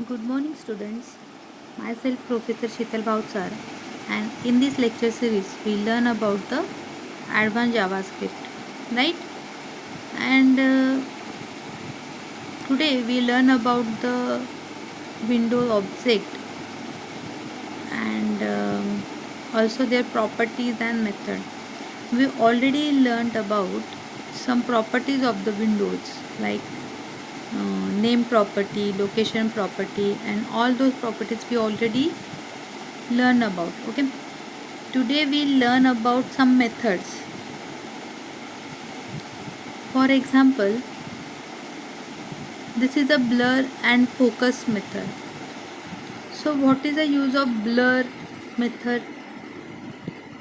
Good morning, students. Myself, Professor Sheetal Bhavsar, and in this lecture series, we learn about the advanced JavaScript, right? And today we learn about the window object and also their properties and method. We already learned about some properties of the windows like name property, location property, and all those properties we already learn about. Okay, today we learn about some methods. For example, this is a blur and focus method. So what is the use of blur method?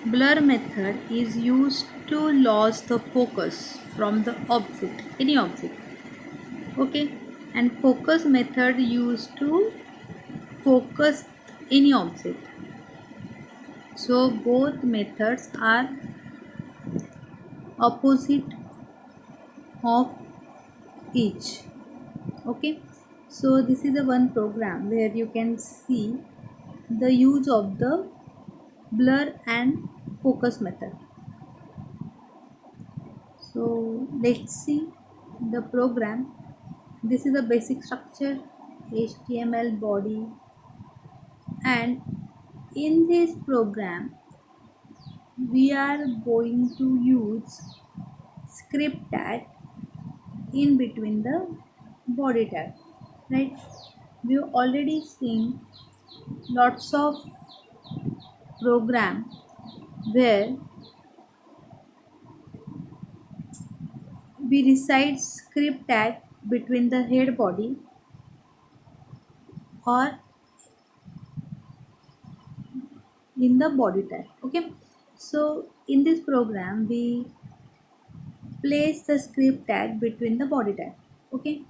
Blur method is used to lose the focus from the object, any object. Okay, and focus method used to focus any object. So both methods are opposite of each. Okay, so this is the one program where you can see the use of the blur and focus method. So let's see the program. This is the basic structure, HTML body, and in this program we are going to use script tag in between the body tag, right? We've already seen lots of program where we recite script tag between the head body or in the body tag. Okay, so in this program we place the script tag between the body tag. Okay,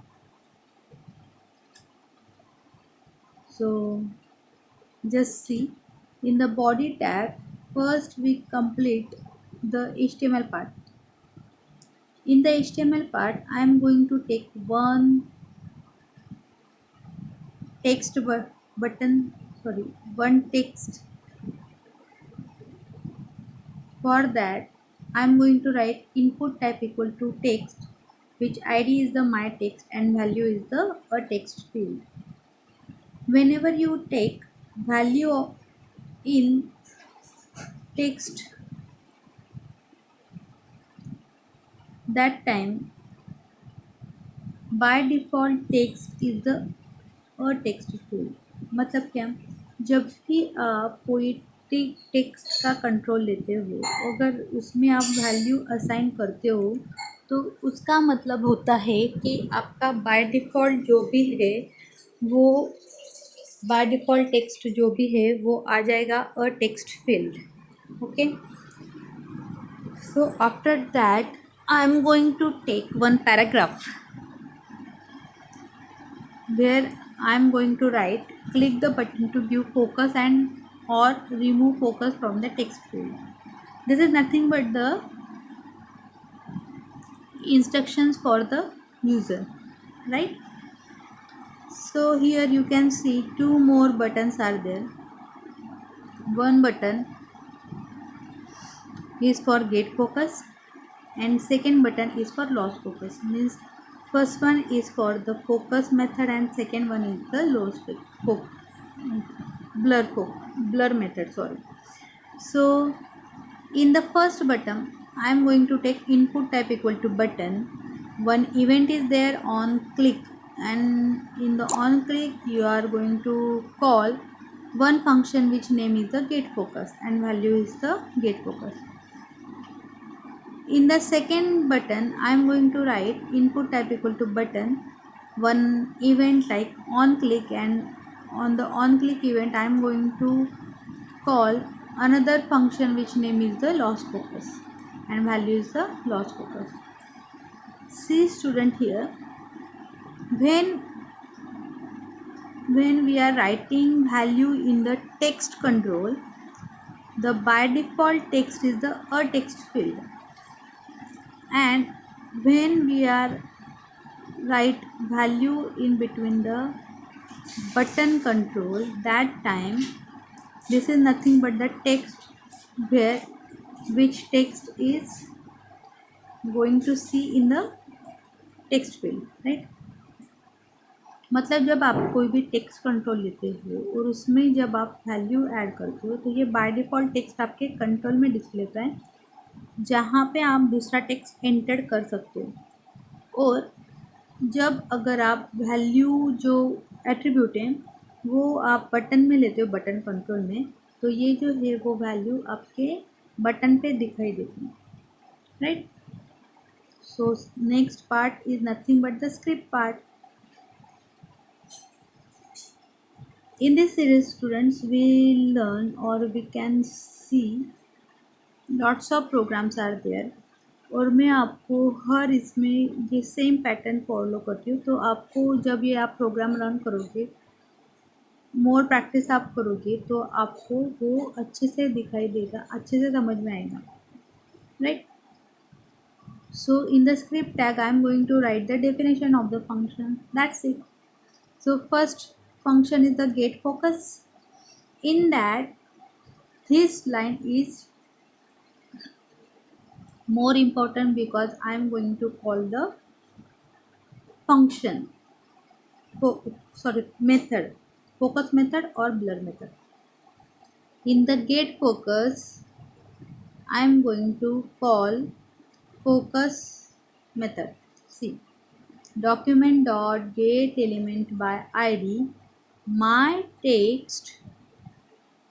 so just see, in the body tag first we complete the HTML part. In the HTML part I am going to take one button, sorry, one text. For that I am going to write input type equal to text, which id is the my text and value is the a text field. Whenever you take value in text, that time by default text is the a text field. मतलब क्या, जब भी आप कोई text का control लेते हो, अगर उसमें आप वैल्यू असाइन करते हो तो उसका मतलब होता है कि आपका बाय डिफ़ॉल्ट जो भी है वो बाय डिफ़ॉल्ट टेक्स्ट जो भी है वो आ जाएगा a text field. Okay, so after that I am going to take one paragraph where I am going to write click the button to view focus and or remove focus from the text field. This is nothing but the instructions for the user, right? So here you can see two more buttons are there. One button is for get focus and second button is for loss focus. Means first one is for the focus method and second one is the blur method, sorry. So in the first button I am going to take input type equal to button. One event is there on click, and in the on click you are going to call one function which name is the get focus and value is the get focus. In the second button I am going to write input type equal to button, one event like on click, and on the on click event I am going to call another function which name is the loss focus and value is the loss focus. See student, here when we are writing value in the text control, the by default text is the a text field, and when we are write value in between the button control, that time this is nothing but the text where which text is going to see in the text field, right? मतलब जब आप कोई भी text control लेते हो और उसमें जब आप वैल्यू ऐड करते हो तो ये बाय डिफ़ॉल्ट टेक्स्ट आपके कंट्रोल में डिस्प्ले होता है, जहाँ पे आप दूसरा टेक्स्ट एंटर कर सकते हो। और जब अगर आप वैल्यू जो एट्रीब्यूट हैं वो आप बटन में लेते हो, बटन कंट्रोल में, तो ये जो है वो वैल्यू आपके बटन पे दिखाई देती है, right? So next part is nothing but the script part. In this series, students will learn or we can see lots of programs are there. और मैं आपको हर इसमें ये सेम पैटर्न फॉलो करती हूँ, तो आपको जब ये आप प्रोग्राम रन करोगे, मोर प्रैक्टिस आप करोगे, तो आपको वो अच्छे से दिखाई देगा, अच्छे से समझ में आएगा, right? So in the script tag, I am going to write the definition of the function. That's it. So first function is the get focus. In that, this line is more important because I am going to call the function, method, focus method or blur method. In the get focus, I am going to call focus method. See, document dot get element by id my text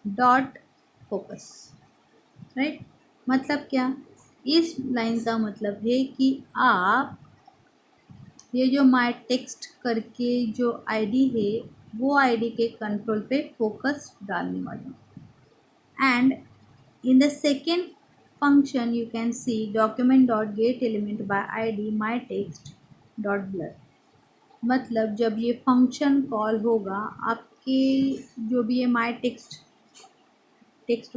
dot focus, right? मतलब क्या, इस line का मतलब है कि आप ये जो माई टेक्स्ट करके जो आईडी है वो आईडी के कंट्रोल पे फोकस डालने वाले हैं. And in the second function you can C document dot gate element by ID my text dot blur. मतलब जब ये फंक्शन कॉल होगा, आपके जो भी ये माई टेक्स्ट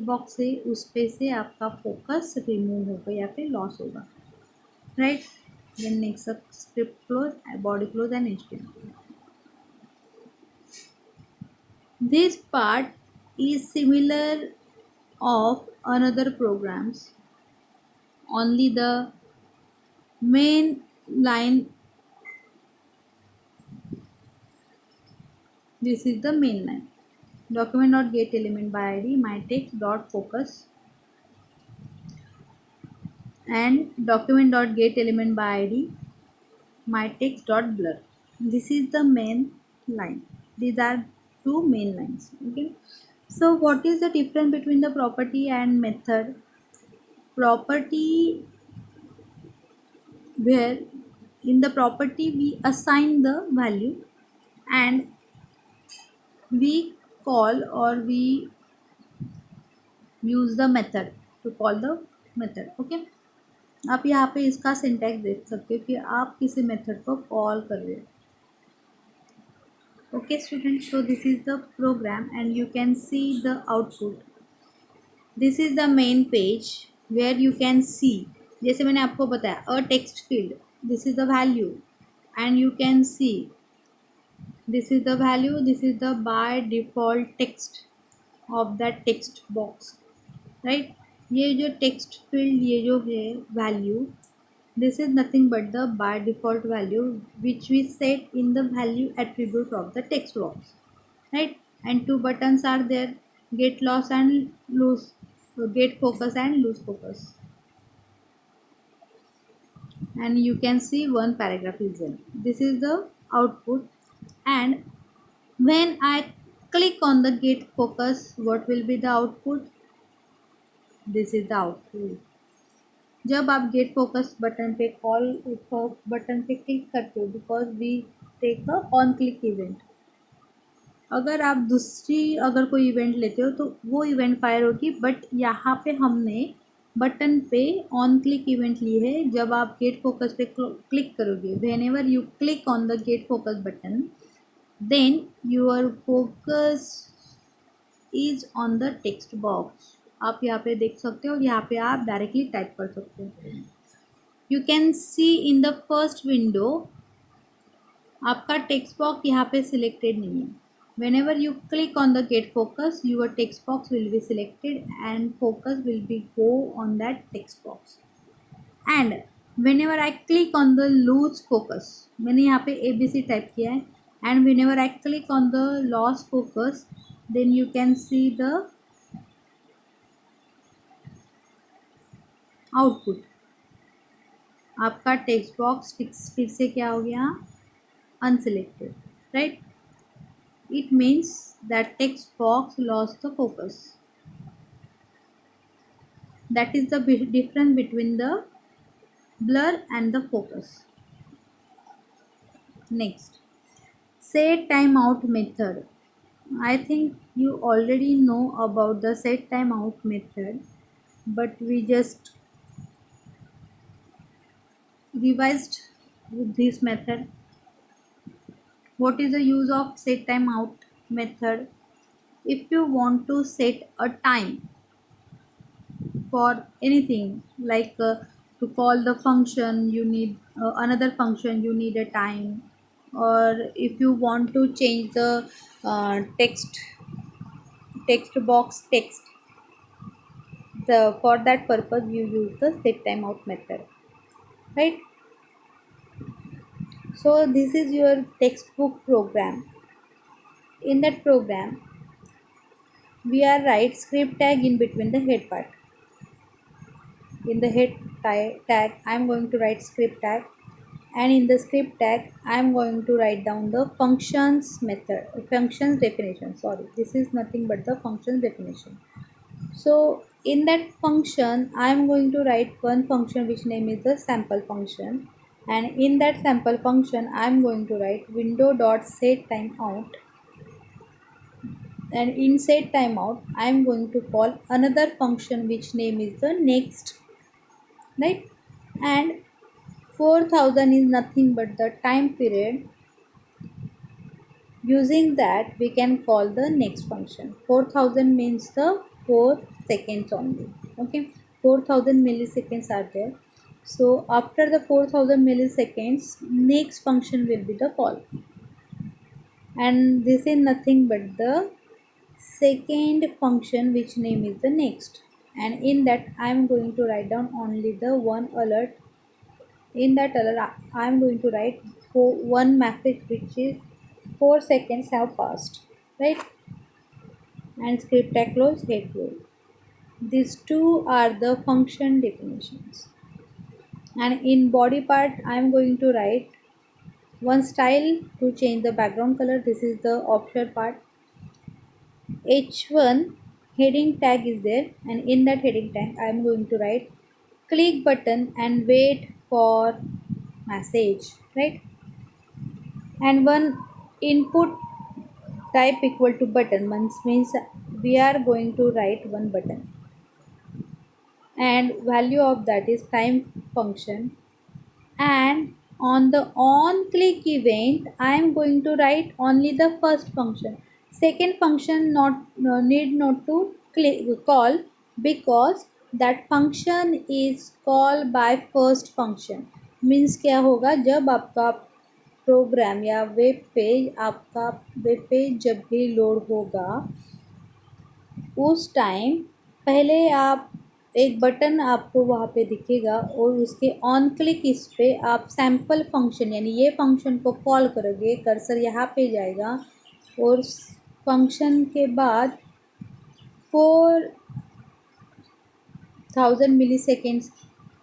बॉक्स है उस पे से आपका फोकस रिमूव होगा या फिर लॉस होगा, right? Then next script close, body close end HTML. This part is similar of another programs, only the main line, this is the main line, document dot get element by id my text dot focus and document dot get element by id my text dot blur. This is the main line. These are two main lines, okay? So what is the difference between the property and method? Property, where in the property we assign the value and we call or we use the method to call the method, okay? आप यहाँ पे इसका syntax देख सकते हो कि आप किसी मेथड को कॉल कर रहे हो. Okay students, so this is the program and you can see the output. This is the main page where you can see, जैसे मैंने आपको बताया, a text field, this is the value and you can see this is the value, this is the by default text of that text box, right? ये जो text field, ये जो है value, this is nothing but the by default value which we set in the value attribute of the text box, right? And two buttons are there, get loss and lose, get focus and lose focus. And you can see one paragraph is there. This is the output. And when I click on the get focus, what will be the output? This is the output. जब आप get focus button पे call button पे click करते हो, because we take a on click event, अगर आप दूसरी अगर कोई इवेंट लेते हो तो वो इवेंट फायर होगी, बट यहाँ पे हमने बटन पे ऑन क्लिक इवेंट ली है. जब आप गेट फोकस पे क्लिक करोगे, whenever you click on the get focus button, then your focus is on the text box. आप यहाँ पे देख सकते हो, यहाँ पे आप डायरेक्टली टाइप कर सकते हो. You can C in the first window आपका टेक्स्ट बॉक्स यहाँ पे सिलेक्टेड नहीं है. Whenever you click on the get focus, your text box will be selected and focus will be go on that text box. And whenever I click on the lose focus, मैंने यहाँ पे ABC type किया है, and whenever I click on the loss focus, then you can see the output. आपका text box फिर से क्या हो गया, unselected, right. It means that text box lost the focus. That is the difference between the blur and the focus. Next, set timeout method. I think you already know about the set timeout method, but we just revised this method. What is the use of set timeout method? If you want to set a time for anything, like to call the function, you need another function, you need a time. Or if you want to change the text box text, the for that purpose you use the set timeout method, right? So this is your textbook program. In that program, we are write script tag in between the head part. In the head tag, I am going to write script tag, and in the script tag I am going to write down the functions definition. Sorry, this is nothing but the functions definition. So in that function I am going to write one function which name is the sample function, and in that sample function I am going to write window dot set timeout, and in set timeout I am going to call another function which name is the next, right? And 4000 is nothing but the time period. Using that we can call the next function. 4000 means the 4 seconds only. Okay, 4000 milliseconds are there. So after the 4000 milliseconds, next function will be the call, and this is nothing but the second function which name is the next, and in that I am going to write down only the one alert. In that alert I am going to write for one message which is 4 seconds have passed, right? And script tag close, head close. These two are the function definitions. And in body part I am going to write one style to change the background color. This is the optional part. H1 heading tag is there, and in that heading tag I am going to write click button and wait for message, right? And one input type equal to button means we are going to write one button, and value of that is time function. And on the on click event I am going to write only the first function. Second function not need not to call, because that function is called by first function. Means क्या होगा, जब आपका programme या web page, आपका web page जब भी load होगा उस टाइम पहले आप एक बटन आपको वहाँ पे दिखेगा, और उसके ऑन क्लिक इस पे आप सैम्पल फंक्शन यानी ये फंक्शन को कॉल करोगे, कर्सर यहाँ पे जाएगा, और फंक्शन के बाद 4000 मिलीसेकेंड्स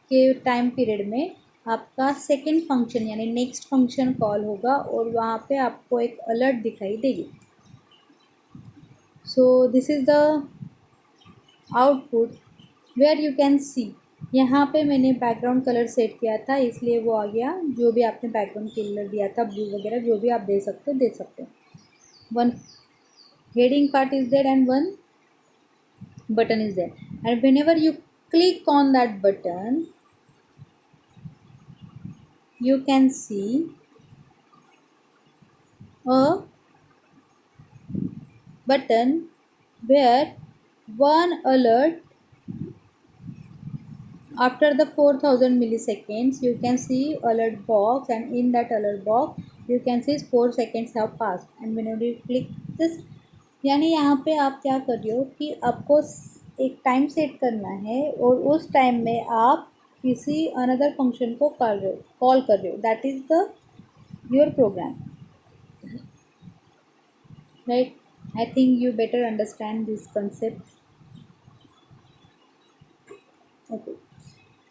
के टाइम पीरियड में आपका सेकेंड फंक्शन यानी नेक्स्ट फंक्शन कॉल होगा, और वहाँ पे आपको एक अलर्ट दिखाई देगी. So this is the output where you can see. यहाँ पे मैंने बैकग्राउंड कलर सेट किया था इसलिए वो आ गया. जो भी आपने बैकग्राउंड कलर दिया था, ब्लू वगैरह जो भी आप दे सकते हो दे सकते हो. One heading part is there and one button is there, and whenever you click on that button you can see a button where one alert after the 4000 milliseconds. You can see alert box, and in that alert box you can see 4 seconds have passed, and whenever you click just यानी यहाँ पे आप क्या कर रहे हो कि आपको एक टाइम सेट करना है और उस टाइम में आप किसी अनदर फंक्शन को कर रहे हो, कॉल कर रहे हो, that is the your program, right? I think you better understand this concept. Okay.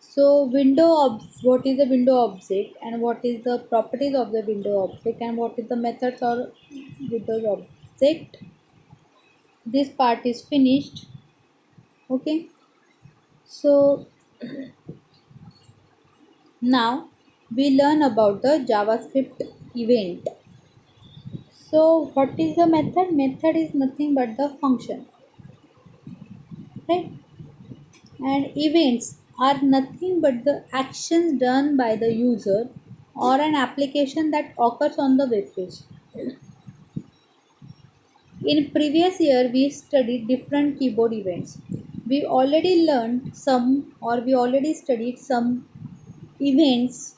So what is the window object and what is the properties of the window object and what is the methods or windows object. This part is finished. Okay. So now we learn about the JavaScript event. So what is the method? Method is nothing but the function, right? And events are nothing but the actions done by the user or an application that occurs on the web page. In previous year we studied different keyboard events. We already learned some or we already studied some events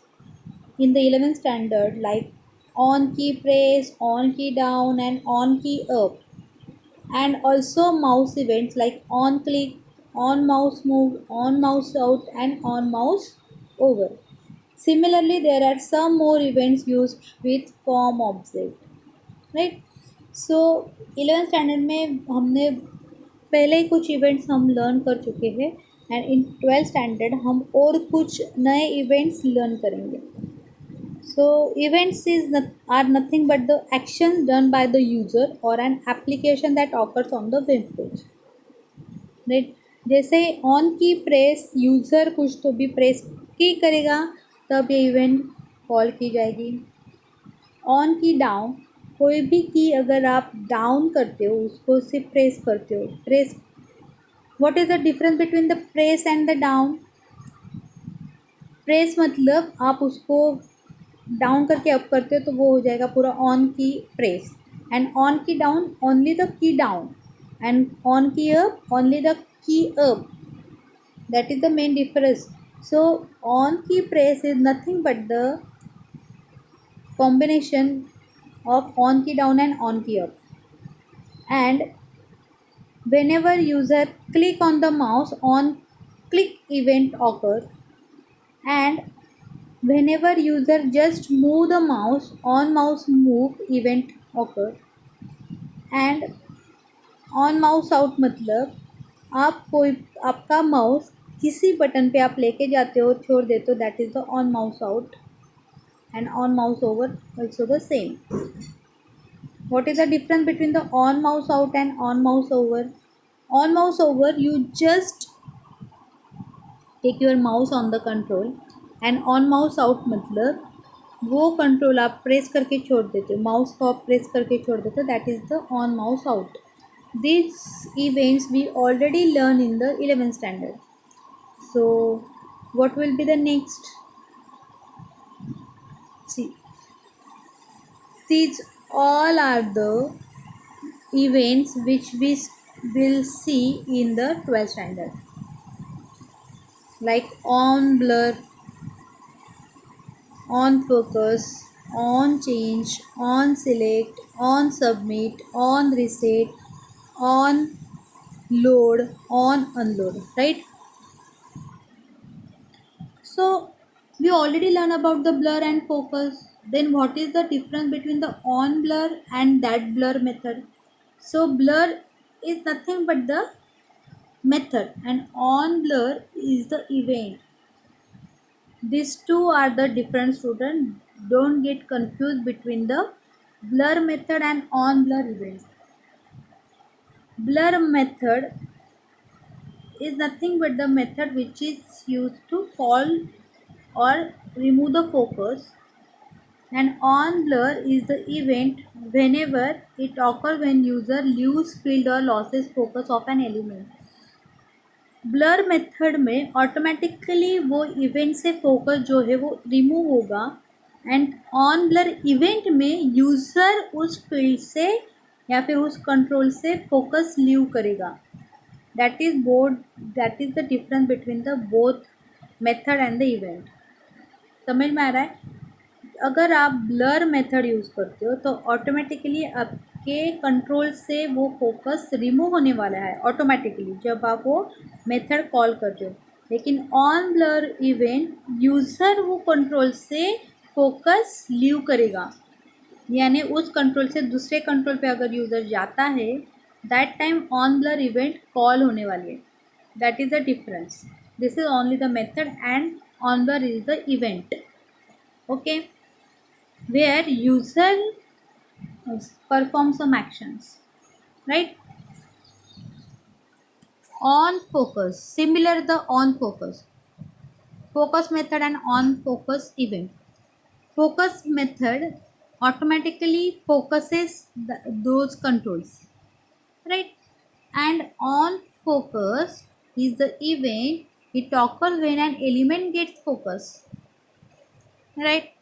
in the 11th standard like on key press, on key down and on key up, and also mouse events like on click, on mouse move, on mouse out and on mouse over. Similarly, there are some more events used with form object, right? So 11th standard में हमने पहले ही कुछ events हम learn कर चुके हैं and in 12th standard हम और कुछ नए इवेंट्स लर्न करेंगे. So events are nothing but the actions done by the user or an application that occurs on the web page. Right? जैसे ऑन की प्रेस यूज़र कुछ तो भी press की करेगा तब ये इवेंट कॉल की जाएगी. ऑन की डाउन कोई भी की अगर आप डाउन करते हो उसको सिर्फ प्रेस करते हो. Press what is the difference between the press and the down? Press मतलब आप उसको डाउन करके अप करते हो तो वो हो जाएगा पूरा on key press and on key down only the key down and on key up only the key up. That is the main difference. So on key press is nothing but the combination of on key down and on key up, and whenever user click on the mouse on click event occur, and whenever user just move the mouse on mouse move event occur, and on mouse out मतलब आप कोई आपका mouse किसी button पे आप लेके जाते हो छोड़ देते हो, that is the on mouse out, and on mouse over also the same. What is the difference between the on mouse out and on mouse over? On mouse over you just take your mouse on the control, and on mouse out मतलब वो control आप press करके छोड़ देते हो, mouse को आप press करके छोड़ देते हो, that is the on mouse out. These events we already learn in the 11th standard. So what will be the next? See, these all are the events which we will see in the 12th standard, like on blur, on focus, on change, on select, on submit, on reset, on load, on unload, right? So we already learn about the blur and focus. Then what is the difference between the on blur and that blur method? So blur is nothing but the method and on blur is the event. These two are the different. Student, don't get confused between the blur method and on blur event. Blur method is nothing but the method which is used to call or remove the focus, and on blur is the event whenever it occurs when user lose field or loses focus of an element. Blur method में automatically वो event से focus जो है वो remove होगा, and on blur event में user उस field से या फिर उस कंट्रोल से फोकस लीव करेगा. That is the difference between the both method and the event. समझ में आ रहा है? अगर आप ब्लर मेथड यूज़ करते हो तो ऑटोमेटिकली के कंट्रोल से वो फोकस रिमूव होने वाला है ऑटोमेटिकली जब आप वो मेथड कॉल करते हो। लेकिन ऑन ब्लर इवेंट यूज़र वो कंट्रोल से फोकस लीव करेगा, यानी उस कंट्रोल से दूसरे कंट्रोल पे अगर यूज़र जाता है that time on blur event call होने वाली है। That is the difference. This is only the method and on blur is the event. Okay, where user perform some actions, right? On focus, similar the on focus method and on focus event. Focus method automatically focuses those controls, right? And on focus is the event, it occurs when an element gets focus, right?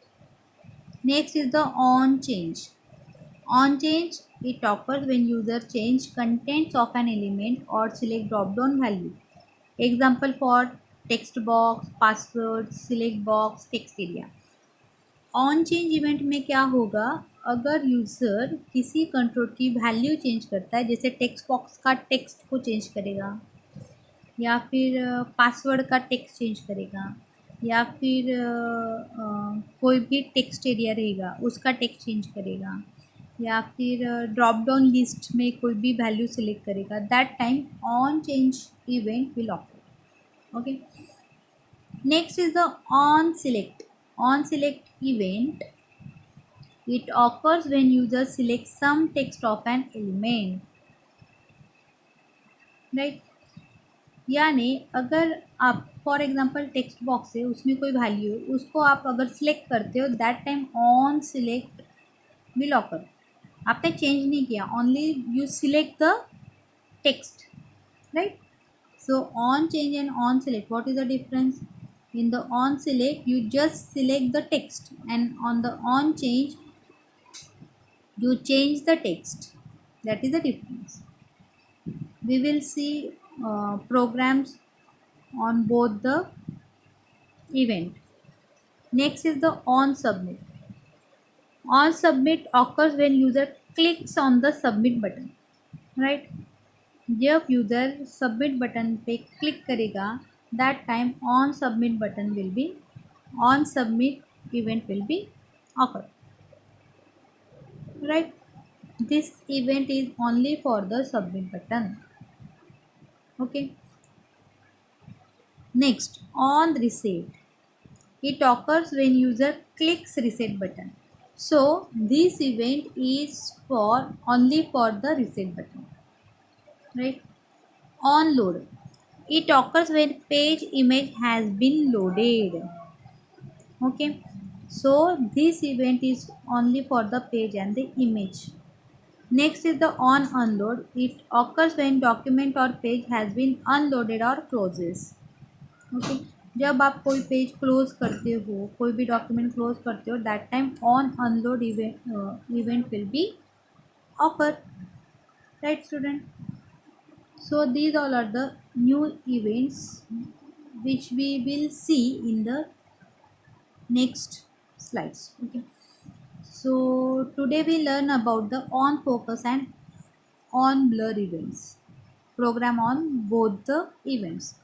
Next is the on change. On change, it occurs when user change contents of an element or select drop-down value. Example for text box, password, select box, text area. On change event में क्या होगा, अगर user किसी control की value change करता है, जैसे text box का टेक्स्ट को चेंज करेगा, या फिर पासवर्ड का टेक्स्ट चेंज करेगा, या फिर कोई भी टेक्स्ट एरिया रहेगा उसका टेक्स्ट चेंज करेगा, या फिर ड्रॉप डाउन लिस्ट में कोई भी वैल्यू सिलेक्ट करेगा, that time on change event will occur. Okay, next is the on select. On select event, it occurs when user selects some text of an element, right? यानी अगर आप for example text box है उसमें कोई value है, उसको आप अगर सिलेक्ट करते हो that time on select will occur. आपने चेंज नहीं किया, only you select the text, right? So on change and on select, what is the difference? in the on select you just select the text, and on the on change you change the text. That is the difference. We will see programs on both the event. Next is the on submit. On submit occurs when user clicks on the submit button, right? जब user submit button पे click करेगा that time on submit button will be, on submit event will be occur, right? This event is only for the submit button. Okay, next on reset, it occurs when user clicks reset button. So this event is for only for the reset button, right? On load, it occurs when page image has been loaded. Okay, so this event is only for the page and the image. Next is the on unload, it occurs when document or page has been unloaded or closes. Okay, जब आप कोई page close करते हो, कोई भी document close करते हो, that time on unload event will be occur, right student? So these all are the new events which we will see in the next slides. Okay, so today we learn about the on focus and on blur events, program on both the events.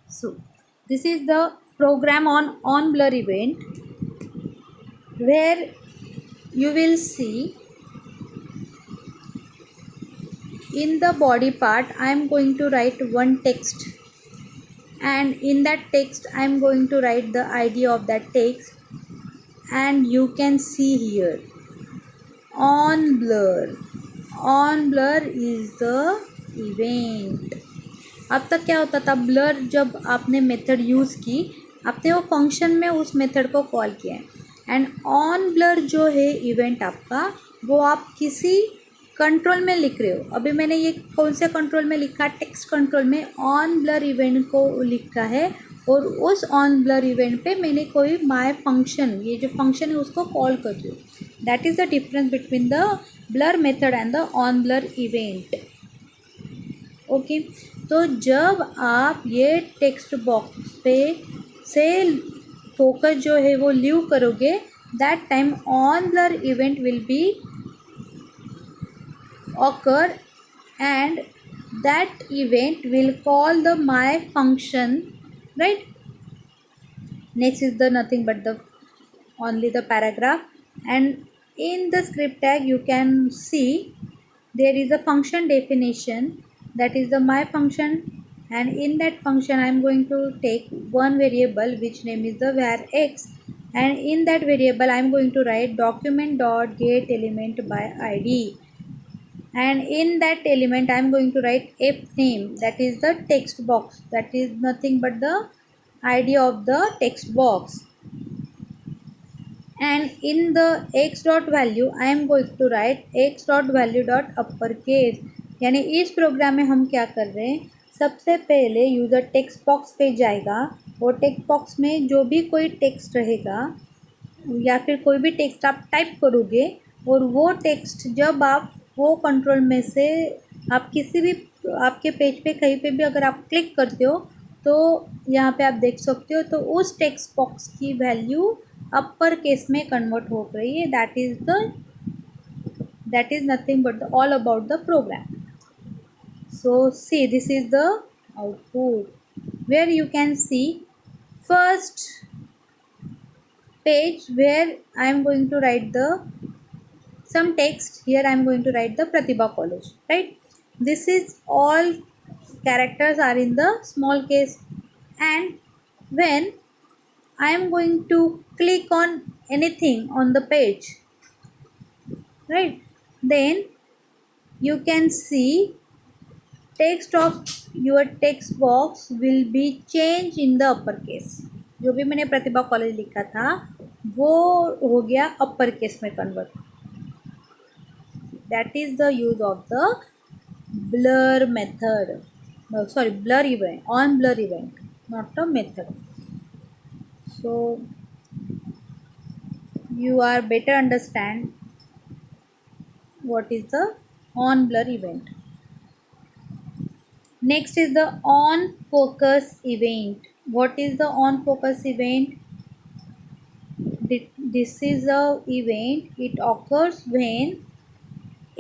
So this is the program on blur event, where you will see in the body part I am going to write one text, and in that text I am going to write the ID of that text, and you can see here on blur. On blur is the event. अब तक क्या होता था, blur जब आपने method use की, आपने वो फंक्शन में उस मेथड को कॉल किया है, एंड ऑन ब्लर जो है इवेंट आपका, वो आप किसी कंट्रोल में लिख रहे हो। अभी मैंने ये कौन से कंट्रोल में लिखा, टेक्स्ट कंट्रोल में ऑन ब्लर इवेंट को लिखा है, और उस ऑन ब्लर इवेंट पे मैंने कोई माय फंक्शन, ये जो फंक्शन है उसको कॉल कर रही हूँ। That is the difference between the blur method and the on blur event. Okay, तो जब आप ये टेक्स्ट बॉक्स पे से फोकस जो है वो लीव करोगे, that time on blur event will be occur, and that event will call the my function, right? Next is the nothing but the only the paragraph, and in the script tag you can see there is a function definition, that is the my function, and in that function I am going to take one variable which name is the var x, and in that variable I am going to write document dot get element by id, and in that element I am going to write f name, that is the text box, that is nothing but the id of the text box, and in the x dot value I am going to write x dot value dot upper case. यानी इस programme में हम क्या कर रहे हैं, सबसे पहले यूज़र टेक्स्ट बॉक्स पे जाएगा और टेक्स्ट बॉक्स में जो भी कोई टेक्स्ट रहेगा या फिर कोई भी टेक्स्ट आप टाइप करोगे, और वो टेक्स्ट जब आप वो कंट्रोल में से आप किसी भी आपके पेज पे कहीं पे भी अगर आप क्लिक करते हो तो यहाँ पे आप देख सकते हो, तो उस टेक्स्ट बॉक्स की वैल्यू अपर केस में कन्वर्ट हो रही है। That is nothing but all about the program. So see this is the output where you can see first page where I am going to write the some text. Here I am going to write the Pratibha College, right? This is all characters are in the small case, and when I am going to click on anything on the page, right, then you can see text of your text box will be changed in the upper case। जो भी मैंने प्रतिभा college लिखा था वो हो गया अपर case में convert. That is the use of the blur method, no sorry blur event, on blur event, not a method। so you are better understand what is the on blur event। next is the on focus event। what is the on focus event? This is a event, it occurs when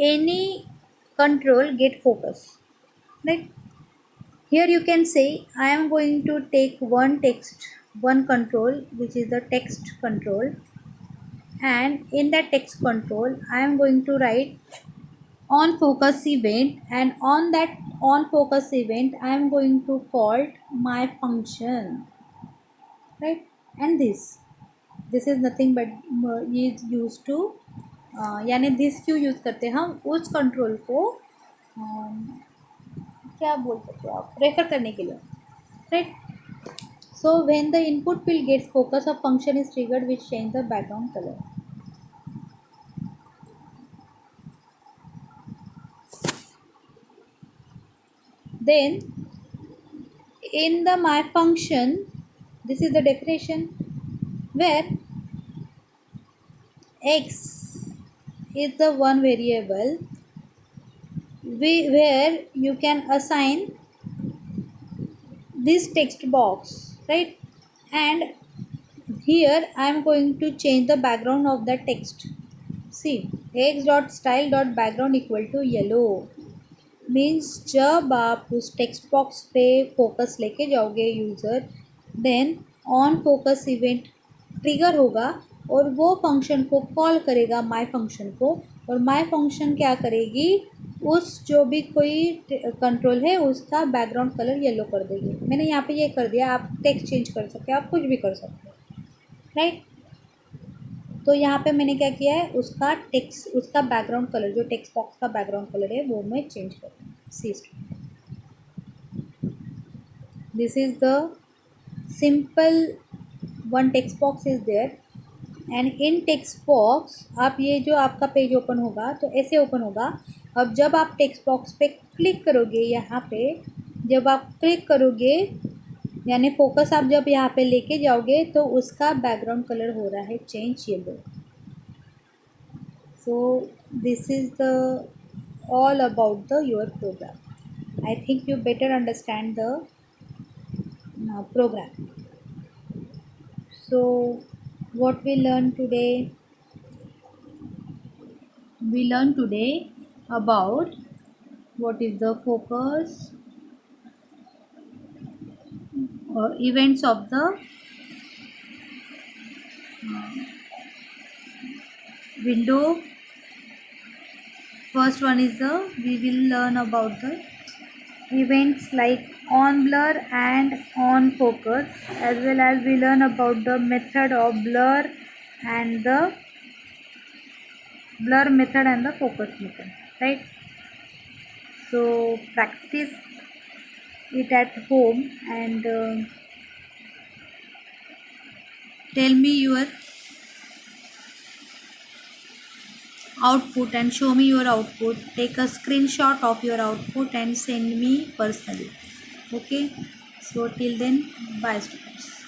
any control get focus, right? Here you can say I am going to take one control which is the text control, and in that text control I am going to write on focus event, and on that on focus event I am going to call my function, right? and this is nothing but is used to यानी this क्यों use करते हैं हम उस control को क्या बोल सकते हो आप रेफर करने के लिए, right? So when the input field gets focus a function is triggered which change the background colour. then in the my function, this is the definition where x is the one variable where you can assign this text box, right? and here I am going to change the background of the text। see x dot style dot background equal to yellow मीन्स जब आप उस text box पे focus लेके जाओगे user, then on focus event trigger होगा और वो फंक्शन को कॉल करेगा माय फंक्शन को, और माय फंक्शन क्या करेगी उस जो भी कोई कंट्रोल है उसका बैकग्राउंड कलर येलो कर देगी। मैंने यहाँ पे ये कर दिया, आप टेक्स्ट चेंज कर सकते हो, आप कुछ भी कर सकते हो, राइट? तो यहाँ पे मैंने क्या किया है उसका टेक्स्ट उसका बैकग्राउंड कलर जो टेक्स्ट बॉक्स का बैकग्राउंड कलर है वो मैं चेंज कर दूँ। See this is the simple one text box is there, and in text box आप ये जो आपका पेज ओपन होगा तो ऐसे ओपन होगा। अब जब आप टेक्स्ट बॉक्स पे क्लिक करोगे, यहाँ पे जब आप क्लिक करोगे यानी फोकस आप जब यहाँ पे लेके जाओगे तो उसका बैकग्राउंड कलर हो रहा है change yellow. So this is the all about the your program. I think you better understand the program। so what we learned today about what is the focus events of the window. First one is the we will learn about the events like on blur and on focus, as well as we learn about the method of and the blur method and the focus method, right? So practice it at home and tell me your output and show me your output. Take a screenshot of your output and send me personally. Okay, so till then, bye students.